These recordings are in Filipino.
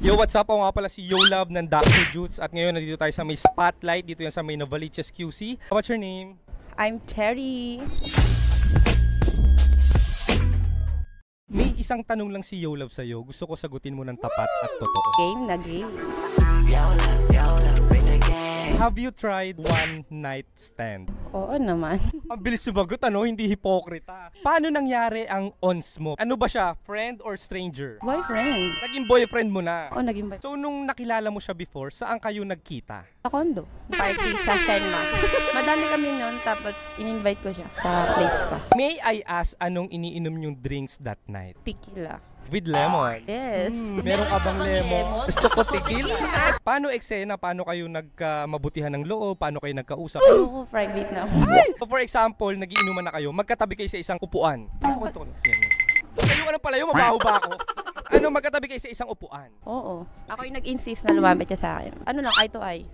Yo, what's up? Ako nga pala si Yo Love ng Dr. Jutes at ngayon nandito tayo sa may spotlight dito yan sa may Novaliches QC. What's your name? I'm Terry. May isang tanong lang si Yo Love sa'yo. Gusto ko sagutin mo ng tapat at totoo. Game na game. Have you tried one night stand? Oo naman. Ang bilis sumagot, ano? Hindi hipokrita. Paano nangyari ang ons mo? Ano ba siya? Friend or stranger? Boyfriend. Naging boyfriend mo na. Oo, naging boyfriend. So, nung nakilala mo siya before, saan kayo nagkita? Sa condo. Party sa Senma. Madami kami noon, tapos in-invite ko siya sa place ko. May I ask anong iniinom yung drinks that night? Tequila. With lemon? Yes. Meron ka bang lemon? Gusto ko tequila. Paano eksena? Paano kayo nagkamabutihan ng loob? Paano kayo nagkausap? Oo, private na. So for example, nagiinuman na kayo, magkatabi kayo sa isang upuan. Tayo ka ng palayo, mabaho ba ako? Ano, magkatabi kayo sa isang upuan? Oo. Ako yung nag-insist na lumapit siya sa akin. Ano lang, eye to eye.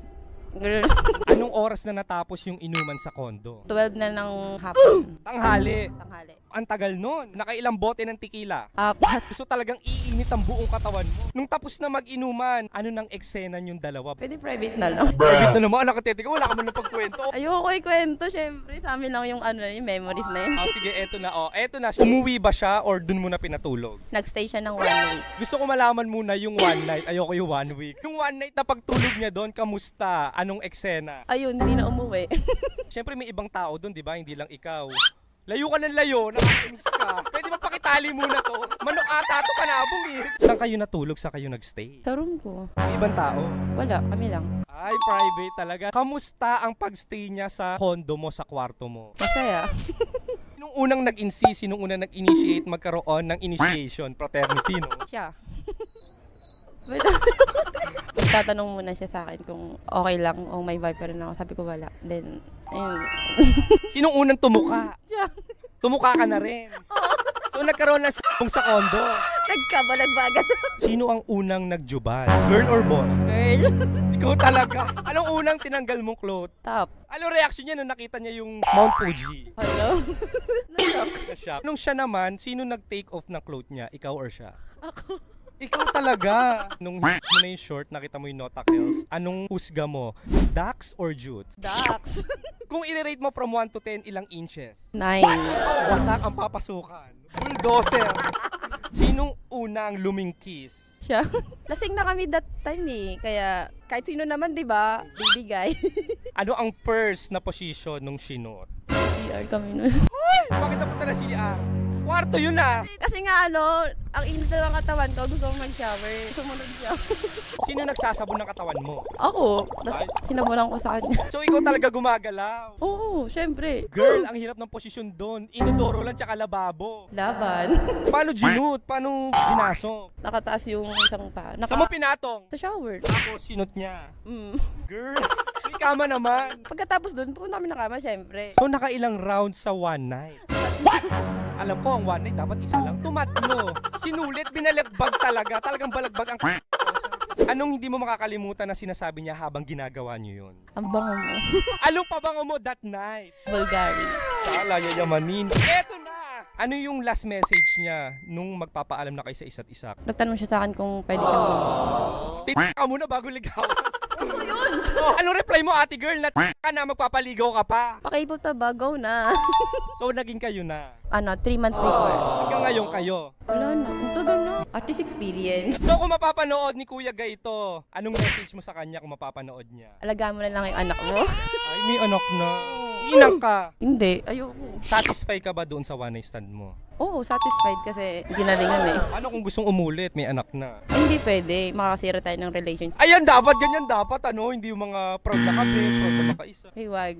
Anong oras na natapos yung inuman sa kondo? 12 na ng hapon. Tanghali. Tanghali. Ang tagal nun. Nakailang bote ng tequila. Apat. Gusto talagang iinit ang buong katawan mo. Nung tapos na mag-inuman, ano nang eksena yung dalawa? Pwede private na lang. Private na naman, nakatete ka, wala ka man napagkwento. Ayoko ikwento, syempre. Sa amin lang yung yung memories na yun. Sige, eto na. Eto na. Umuwi ba siya or dun mo na pinatulog? Nag-stay siya ng 1 week. Gusto ko malaman muna yung one night. Ayoko yung 1 week. Yung one night na pagtulog niya doon, kamusta? Anong eksena? Ayun, hindi na umuwi. Siyempre may ibang tao doon, di ba? Hindi lang ikaw. Layo ka ng layo, nakakainis ka. Pwede ba pakitali muna to? Manok ata to, panabong eh. Saan kayo natulog? Saan kayo nagstay? Sa room ko. May ibang tao? Wala, kami lang. Ay, private talaga. Kamusta ang pagstay niya sa condo mo, sa kwarto mo? Masaya. Nung unang nag-insist, nung unang nag-initiate magkaroon ng initiation, fraternity, no? Siya. Tatanong muna siya sa akin kung okay lang o may boyfriend ako. Sabi ko wala. Then, ayun. Sinong unang tumuka? Siya. Tumuka ka na rin. So nagkaroon ng sa kondo. Nagkabalagbagan. Sino ang unang nagjubad? Girl or boy? Girl. Ikaw talaga. Anong unang tinanggal mong clothes? Top. Anong reaction niya nung nakita niya yung Mount Fuji? Hello? Nashock. Na-shock. Nung siya naman, sino nag-take off ng clothes niya? Ikaw or siya? Ako. Ikaw talaga. Nung hit mo na yung short, nakita mo yung notakels, anong husga mo? Dax or Jutes? Dax. Kung i-rate mo from 1 to 10, ilang inches? 9. Wasak ang papasukan. Bulldozer. Sinong unang lumingkis? Siya. Lasing na kami that time eh. Kaya kahit sino naman, di ba? Bibigay. Ano ang first na position nung sinot? CR kami nun. Hoy! Bakit napunta na CR? Kwarto yun ah! Kasi nga ang init na ng katawan ko, gusto ko mag-shower. Sumunod siya. Sino nagsasabon ng katawan mo? Ako. Tapos sinabulan ko sa kanya. So ikaw talaga gumagalaw? Oo, syempre. Girl, ang hirap ng posisyon doon. Inodoro lang tsaka lababo. Laban. Paano ginut? Paano ginasok? Nakataas yung isang pa. Saan mo pinatong? Sa shower. Tapos sinot niya. Mm. Girl, may kama naman. Pagkatapos dun, pupunta kami na kama, syempre. So nakailang rounds sa one night? Alam ko, ang one night dapat isa lang. Tumatlo. Sinulit, binalagbag talaga. Talagang balagbag ang Anong hindi mo makakalimutan na sinasabi niya habang ginagawa niyo yun? Ang bango mo. Anong pabango mo that night? Bulgari. Sala, yayamanin. Eto na! Ano yung last message niya nung magpapaalam na kayo sa isa't isa? Nagtanong siya sa akin kung pwede siyang Tita ka muna bago ligawan. Ano yun? Anong reply mo, ate girl? Na ka na, magpapaligaw ka pa. Pakipot pa ba? Go na. So, naging kayo na. 3 months before. Hanggang ngayon kayo. Wala na. Ang tagal na. At least experience. So, kung mapapanood ni Kuya Gay ito, anong message mo sa kanya kung mapapanood niya? Alagaan mo na lang yung anak mo. Ay, may anak na. Inak ka. Hindi. Ayoko. Satisfy ka ba doon sa one night stand mo? Oo, satisfied kasi ginalingan eh. Ano kung gustong umulit, may anak na? Ay, hindi pwede. Makakasira tayo ng relationship. Ayan, dapat, ganyan dapat, ano? Hindi yung mga proud na kami, proud na makaisa. Ay, wag.